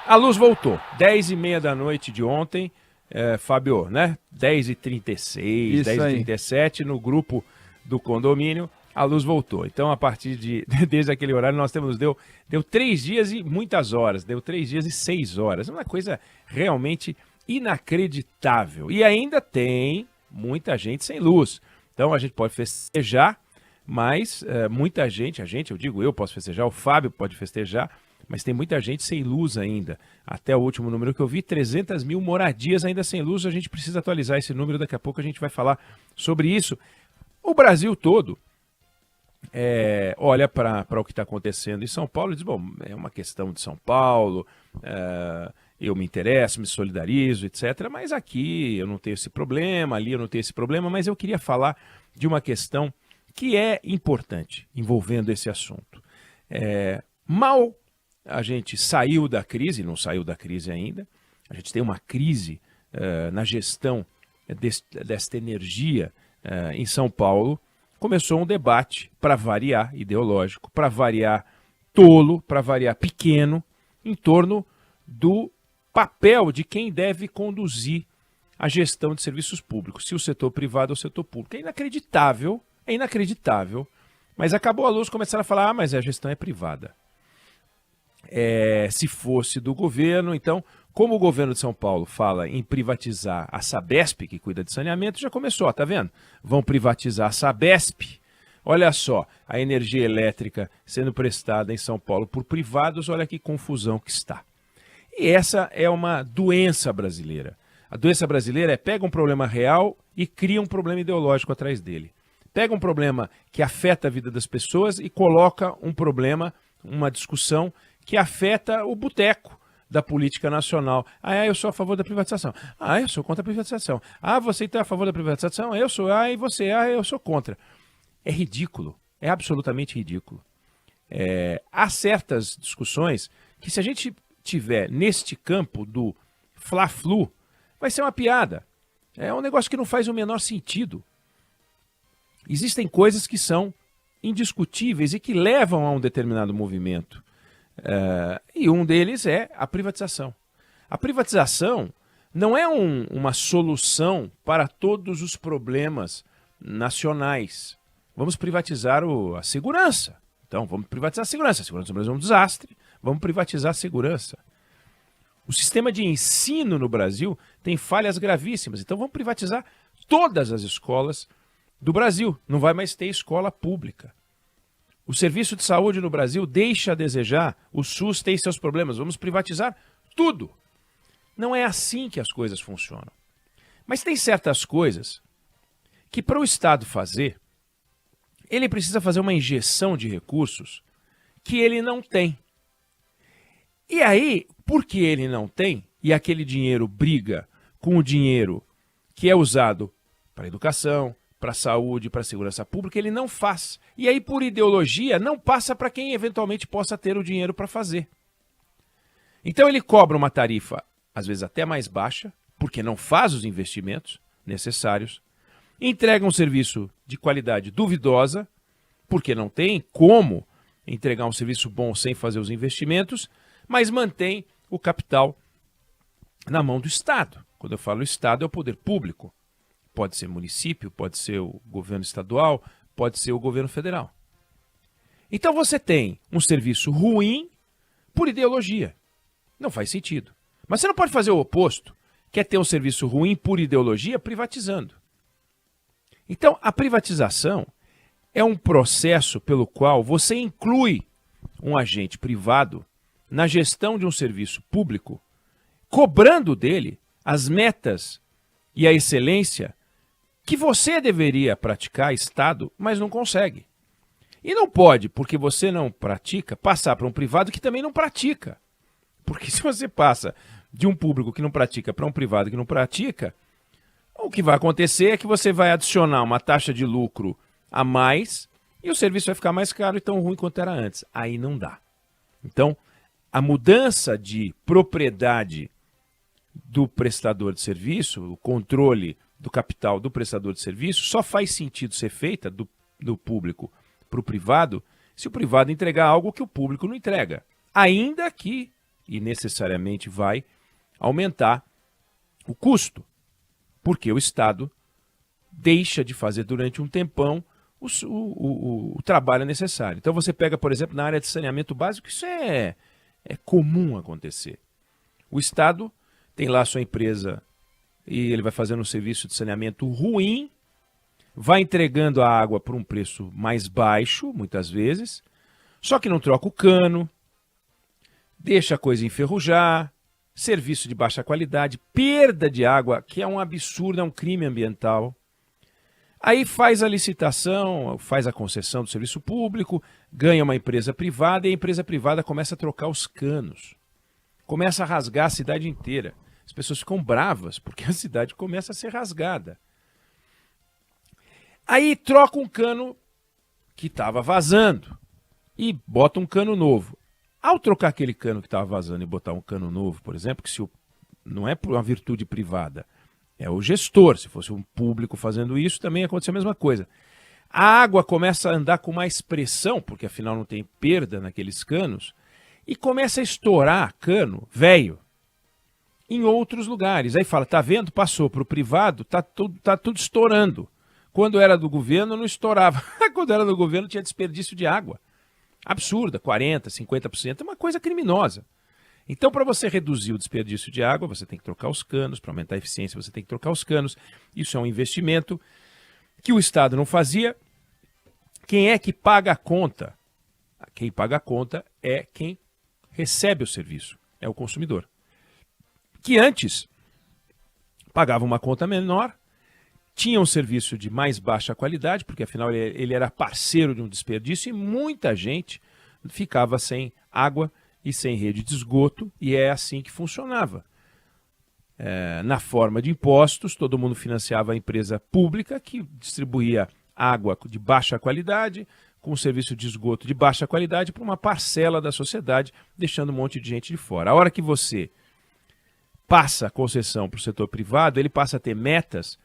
A luz voltou, 10h30 da noite de ontem, Fábio, né? 10h36, 10h37, no grupo do condomínio, a luz voltou. Então, a partir desde aquele horário, deu 3 dias e muitas horas, deu 3 dias e 6 horas. Uma coisa realmente inacreditável. E ainda tem muita gente sem luz. Então, a gente pode festejar, mas muita gente, eu digo eu posso festejar, o Fábio pode festejar, mas tem muita gente sem luz ainda. Até o último número que eu vi, 300 mil moradias ainda sem luz. A gente precisa atualizar esse número, daqui a pouco a gente vai falar sobre isso. O Brasil todo olha para o que está acontecendo em São Paulo e diz, bom, é uma questão de São Paulo, eu me interesso, me solidarizo, etc. Mas aqui eu não tenho esse problema, ali eu não tenho esse problema, mas eu queria falar de uma questão que é importante envolvendo esse assunto. Mal a gente saiu da crise, não saiu da crise ainda, a gente tem uma crise na gestão desta energia em São Paulo, começou um debate, para variar, ideológico, para variar tolo, para variar pequeno, em torno do papel de quem deve conduzir a gestão de serviços públicos, se o setor privado ou o setor público. É inacreditável, mas acabou a luz, começaram a falar, mas a gestão é privada. Se fosse do governo, então, como o governo de São Paulo fala em privatizar a Sabesp, que cuida de saneamento, já começou, tá vendo? Vão privatizar a Sabesp. Olha só, a energia elétrica sendo prestada em São Paulo por privados, olha que confusão que está. E essa é uma doença brasileira. A doença brasileira pega um problema real e cria um problema ideológico atrás dele. Pega um problema que afeta a vida das pessoas e coloca um problema, uma discussão que afeta o boteco da política nacional. Eu sou a favor da privatização. Eu sou contra a privatização. Você está a favor da privatização? Eu sou. E você? Eu sou contra. É ridículo. É absolutamente ridículo. Há certas discussões que, se a gente tiver neste campo do fla-flu, vai ser uma piada. É um negócio que não faz o menor sentido. Existem coisas que são indiscutíveis e que levam a um determinado movimento. E um deles é a privatização. A privatização não é uma solução para todos os problemas nacionais. Vamos privatizar a segurança. Então, vamos privatizar a segurança. A segurança do Brasil é um desastre. Vamos privatizar a segurança. O sistema de ensino no Brasil tem falhas gravíssimas. Então, vamos privatizar todas as escolas do Brasil. Não vai mais ter escola pública. O serviço de saúde no Brasil deixa a desejar, o SUS tem seus problemas, vamos privatizar tudo. Não é assim que as coisas funcionam. Mas tem certas coisas que, para o Estado fazer, ele precisa fazer uma injeção de recursos que ele não tem. E aí, porque ele não tem, e aquele dinheiro briga com o dinheiro que é usado para educação, para a saúde, para a segurança pública, ele não faz. E aí, por ideologia, não passa para quem eventualmente possa ter o dinheiro para fazer. Então ele cobra uma tarifa, às vezes até mais baixa, porque não faz os investimentos necessários, entrega um serviço de qualidade duvidosa, porque não tem como entregar um serviço bom sem fazer os investimentos, mas mantém o capital na mão do Estado. Quando eu falo Estado, é o poder público. Pode ser município, pode ser o governo estadual, pode ser o governo federal. Então você tem um serviço ruim por ideologia. Não faz sentido. Mas você não pode fazer o oposto, que é ter um serviço ruim por ideologia privatizando. Então a privatização é um processo pelo qual você inclui um agente privado na gestão de um serviço público, cobrando dele as metas e a excelência que você deveria praticar, Estado, mas não consegue. E não pode, porque você não pratica, passar para um privado que também não pratica. Porque se você passa de um público que não pratica para um privado que não pratica, o que vai acontecer é que você vai adicionar uma taxa de lucro a mais e o serviço vai ficar mais caro e tão ruim quanto era antes. Aí não dá. Então, a mudança de propriedade do prestador de serviço, o controle do capital do prestador de serviço, só faz sentido ser feita do público para o privado se o privado entregar algo que o público não entrega. Ainda que e necessariamente vai aumentar o custo, porque o Estado deixa de fazer durante um tempão o trabalho necessário. Então você pega, por exemplo, na área de saneamento básico, isso é comum acontecer. O Estado tem lá a sua empresa e ele vai fazendo um serviço de saneamento ruim, vai entregando a água por um preço mais baixo, muitas vezes, só que não troca o cano, deixa a coisa enferrujar, serviço de baixa qualidade, perda de água, que é um absurdo, é um crime ambiental. Aí faz a licitação, faz a concessão do serviço público, ganha uma empresa privada e a empresa privada começa a trocar os canos. Começa a rasgar a cidade inteira. As pessoas ficam bravas porque a cidade começa a ser rasgada. Aí troca um cano que estava vazando e bota um cano novo. Ao trocar aquele cano que estava vazando e botar um cano novo, por exemplo, que não é por uma virtude privada, é o gestor. Se fosse um público fazendo isso, também ia acontecer a mesma coisa. A água começa a andar com mais pressão, porque afinal não tem perda naqueles canos, e começa a estourar cano velho em outros lugares. Aí fala, tá vendo? Passou para o privado, tá tudo estourando. Quando era do governo, não estourava. Quando era do governo, tinha desperdício de água. Absurda, 40%, 50%, é uma coisa criminosa. Então, para você reduzir o desperdício de água, você tem que trocar os canos, para aumentar a eficiência, você tem que trocar os canos. Isso é um investimento que o Estado não fazia. Quem é que paga a conta? Quem paga a conta é quem recebe o serviço, é o consumidor. Que antes pagava uma conta menor, tinha um serviço de mais baixa qualidade, porque afinal ele era parceiro de um desperdício e muita gente ficava sem água e sem rede de esgoto, e é assim que funcionava. Na forma de impostos, todo mundo financiava a empresa pública que distribuía água de baixa qualidade, com um serviço de esgoto de baixa qualidade para uma parcela da sociedade, deixando um monte de gente de fora. A hora que você passa a concessão para o setor privado, ele passa a ter metas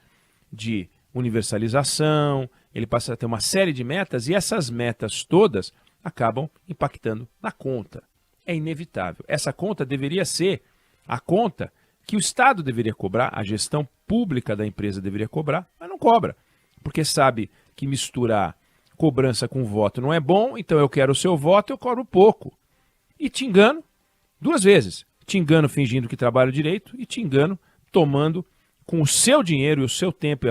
de universalização, ele passa a ter uma série de metas, e essas metas todas acabam impactando na conta. É inevitável. Essa conta deveria ser a conta que o Estado deveria cobrar, a gestão pública da empresa deveria cobrar, mas não cobra, porque sabe que misturar cobrança com voto não é bom, então eu quero o seu voto, eu cobro pouco. E te engano duas vezes. Te engano fingindo que trabalho direito e te engano tomando com o seu dinheiro e o seu tempo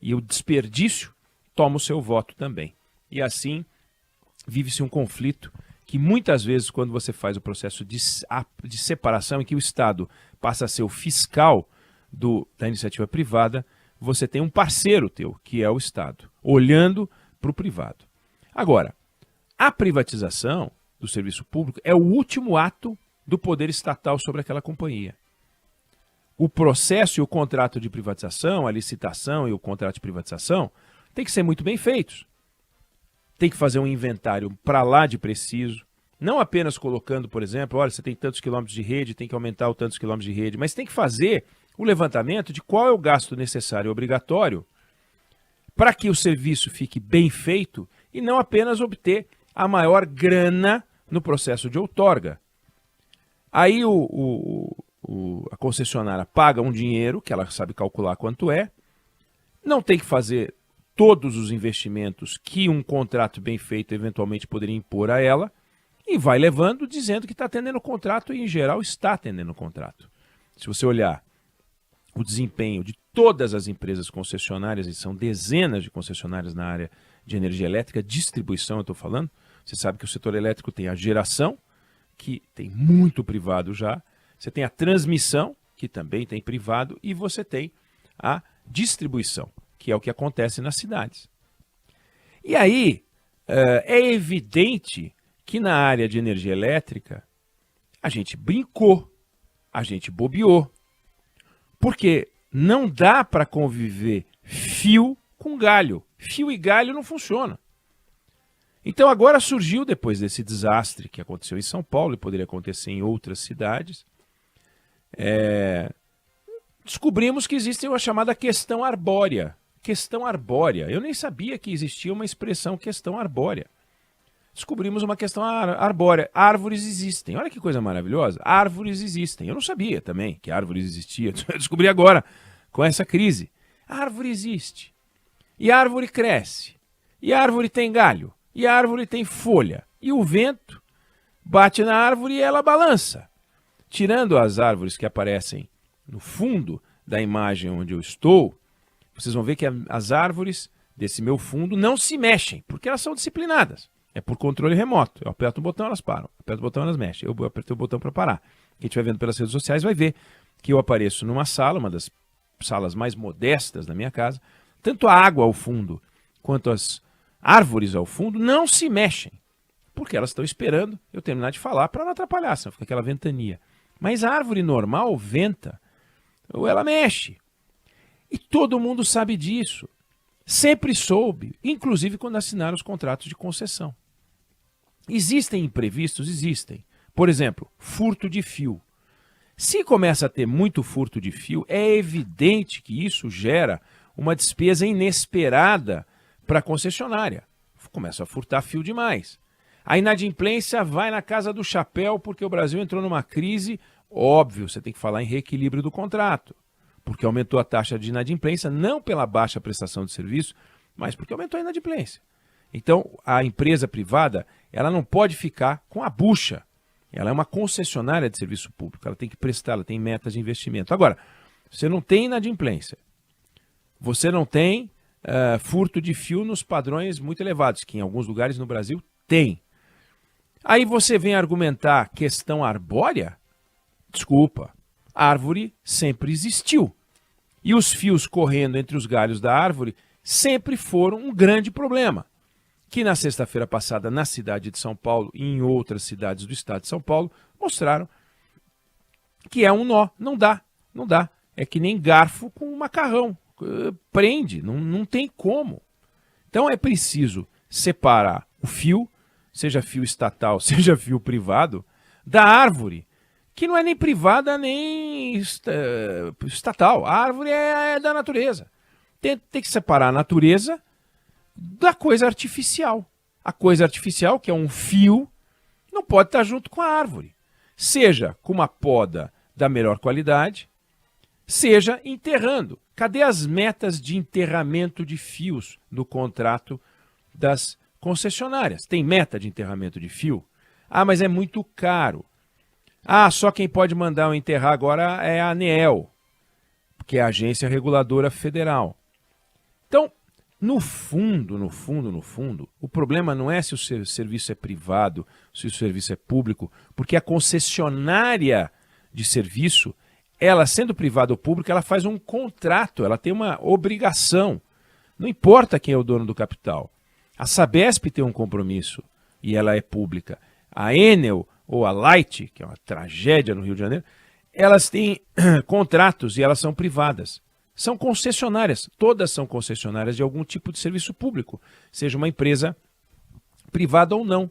e o desperdício, toma o seu voto também. E assim vive-se um conflito que muitas vezes, quando você faz o processo de separação, em que o Estado passa a ser o fiscal da iniciativa privada, você tem um parceiro teu, que é o Estado, olhando para o privado. Agora, a privatização do serviço público é o último ato do poder estatal sobre aquela companhia. O processo e o contrato de privatização, a licitação e o contrato de privatização, tem que ser muito bem feitos. Tem que fazer um inventário para lá de preciso, não apenas colocando, por exemplo, olha, você tem tantos quilômetros de rede, tem que aumentar o tantos quilômetros de rede, mas tem que fazer o levantamento de qual é o gasto necessário e obrigatório para que o serviço fique bem feito e não apenas obter a maior grana no processo de outorga. Aí a concessionária paga um dinheiro, que ela sabe calcular quanto é, não tem que fazer todos os investimentos que um contrato bem feito eventualmente poderia impor a ela, e vai levando dizendo que está atendendo o contrato e, em geral, está atendendo o contrato. Se você olhar o desempenho de todas as empresas concessionárias, e são dezenas de concessionárias na área de energia elétrica, distribuição eu estou falando, você sabe que o setor elétrico tem a geração, que tem muito privado já, você tem a transmissão, que também tem privado, e você tem a distribuição, que é o que acontece nas cidades. E aí, é evidente que na área de energia elétrica, a gente brincou, a gente bobeou, porque não dá para conviver fio com galho. Fio e galho não funcionam. Então agora surgiu, depois desse desastre que aconteceu em São Paulo e poderia acontecer em outras cidades, descobrimos que existe uma chamada questão arbórea. Questão arbórea. Eu nem sabia que existia uma expressão questão arbórea. descobrimos uma questão arbórea. Árvores existem. Olha que coisa maravilhosa. Árvores existem. Eu não sabia também que árvores existiam. Eu descobri agora, com essa crise. A árvore existe. E a árvore cresce. E a árvore tem galho. E a árvore tem folha. E o vento bate na árvore e ela balança. Tirando as árvores que aparecem no fundo da imagem onde eu estou, vocês vão ver que as árvores desse meu fundo não se mexem, porque elas são disciplinadas. É por controle remoto. Eu aperto o botão, elas param. Aperto o botão, elas mexem. Eu apertei o botão para parar. Quem estiver vendo pelas redes sociais vai ver que eu apareço numa sala, uma das salas mais modestas da minha casa. Tanto a água ao fundo quanto as árvores ao fundo não se mexem, porque elas estão esperando eu terminar de falar para não atrapalhar, senão fica aquela ventania. Mas a árvore normal venta, ou ela mexe. E todo mundo sabe disso. Sempre soube, inclusive quando assinaram os contratos de concessão. Existem imprevistos? Existem. Por exemplo, furto de fio. Se começa a ter muito furto de fio, é evidente que isso gera uma despesa inesperada para a concessionária. Começa a furtar fio demais. A inadimplência vai na casa do chapéu porque o Brasil entrou numa crise. Óbvio, você tem que falar em reequilíbrio do contrato, porque aumentou a taxa de inadimplência, não pela baixa prestação de serviço, mas porque aumentou a inadimplência. Então, a empresa privada, ela não pode ficar com a bucha. Ela é uma concessionária de serviço público, ela tem que prestar, ela tem metas de investimento. Agora, você não tem inadimplência, você não tem furto de fio nos padrões muito elevados, que em alguns lugares no Brasil tem. Aí você vem argumentar questão arbórea? Desculpa, a árvore sempre existiu. E os fios correndo entre os galhos da árvore sempre foram um grande problema. Que na sexta-feira passada, na cidade de São Paulo e em outras cidades do estado de São Paulo, mostraram que é um nó. Não dá, não dá. É que nem garfo com macarrão. Prende, não tem como. Então é preciso separar o fio, seja fio estatal, seja fio privado, da árvore, que não é nem privada nem estatal. A árvore é da natureza. Tem que separar a natureza da coisa artificial. A coisa artificial, que é um fio, não pode estar junto com a árvore. Seja com uma poda da melhor qualidade, seja enterrando. Cadê as metas de enterramento de fios no contrato das concessionárias? Tem meta de enterramento de fio? Ah, mas é muito caro. Ah, só quem pode mandar eu enterrar agora é a ANEEL, que é a Agência Reguladora Federal. Então, no fundo, o problema não é se o serviço é privado, se o serviço é público, porque a concessionária de serviço, ela sendo privada ou pública, ela faz um contrato, ela tem uma obrigação. Não importa quem é o dono do capital. A Sabesp tem um compromisso e ela é pública. A Enel ou a Light, que é uma tragédia no Rio de Janeiro, elas têm contratos e elas são privadas. São concessionárias, todas são concessionárias de algum tipo de serviço público, seja uma empresa privada ou não,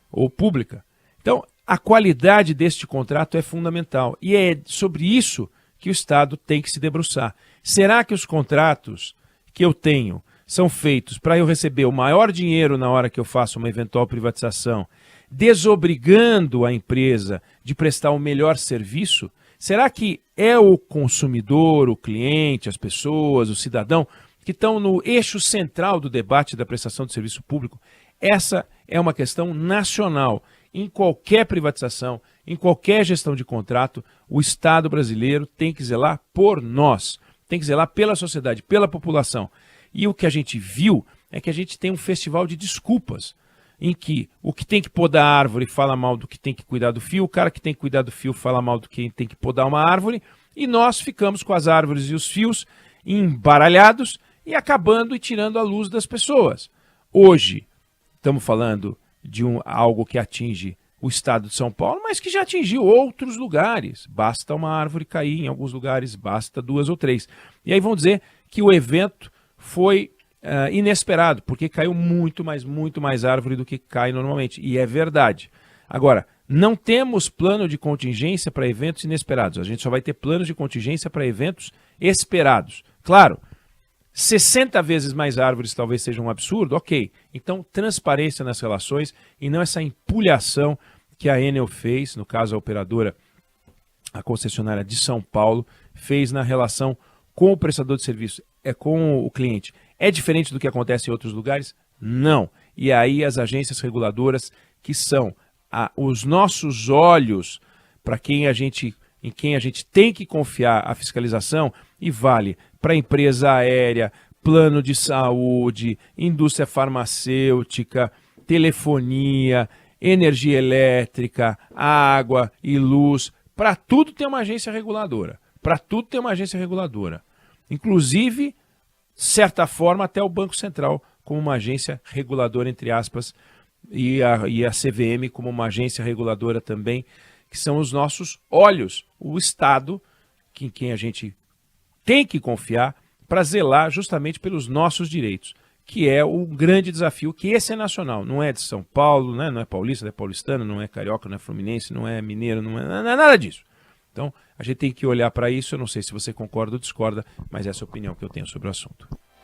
ou pública. Então, a qualidade deste contrato é fundamental e é sobre isso que o Estado tem que se debruçar. Será que os contratos que eu tenho são feitos para eu receber o maior dinheiro na hora que eu faço uma eventual privatização, desobrigando a empresa de prestar o melhor serviço? Será que é o consumidor, o cliente, as pessoas, o cidadão, que estão no eixo central do debate da prestação de serviço público? Essa é uma questão nacional. Em qualquer privatização, em qualquer gestão de contrato, o Estado brasileiro tem que zelar por nós, tem que zelar pela sociedade, pela população. E o que a gente viu é que a gente tem um festival de desculpas, em que o que tem que podar a árvore fala mal do que tem que cuidar do fio, o cara que tem que cuidar do fio fala mal do que tem que podar uma árvore, e nós ficamos com as árvores e os fios embaralhados e acabando e tirando a luz das pessoas. Hoje, estamos falando de algo que atinge o estado de São Paulo, mas que já atingiu outros lugares. Basta uma árvore cair em alguns lugares, basta 2 ou 3. E aí vão dizer que o evento foi inesperado, porque caiu muito mais árvore do que cai normalmente. E é verdade. Agora, não temos plano de contingência para eventos inesperados. A gente só vai ter planos de contingência para eventos esperados. Claro, 60 vezes mais árvores talvez seja um absurdo, ok. Então, transparência nas relações e não essa empulhação que a Enel fez, no caso a operadora, a concessionária de São Paulo, fez na relação com o prestador de serviço, com o cliente. É diferente do que acontece em outros lugares? Não. E aí as agências reguladoras, que são os nossos olhos para em quem a gente tem que confiar a fiscalização, e vale para empresa aérea, plano de saúde, indústria farmacêutica, telefonia, energia elétrica, água e luz. Para tudo tem uma agência reguladora. Para tudo tem uma agência reguladora. Inclusive, de certa forma, até o Banco Central como uma agência reguladora, entre aspas, e a CVM como uma agência reguladora também, que são os nossos olhos, o Estado, em quem a gente tem que confiar para zelar justamente pelos nossos direitos, que é o grande desafio, que esse é nacional, não é de São Paulo, né? Não é paulista, não é paulistano, não é carioca, não é fluminense, não é mineiro, não é nada disso. Então, a gente tem que olhar para isso. Eu não sei se você concorda ou discorda, mas essa é a opinião que eu tenho sobre o assunto.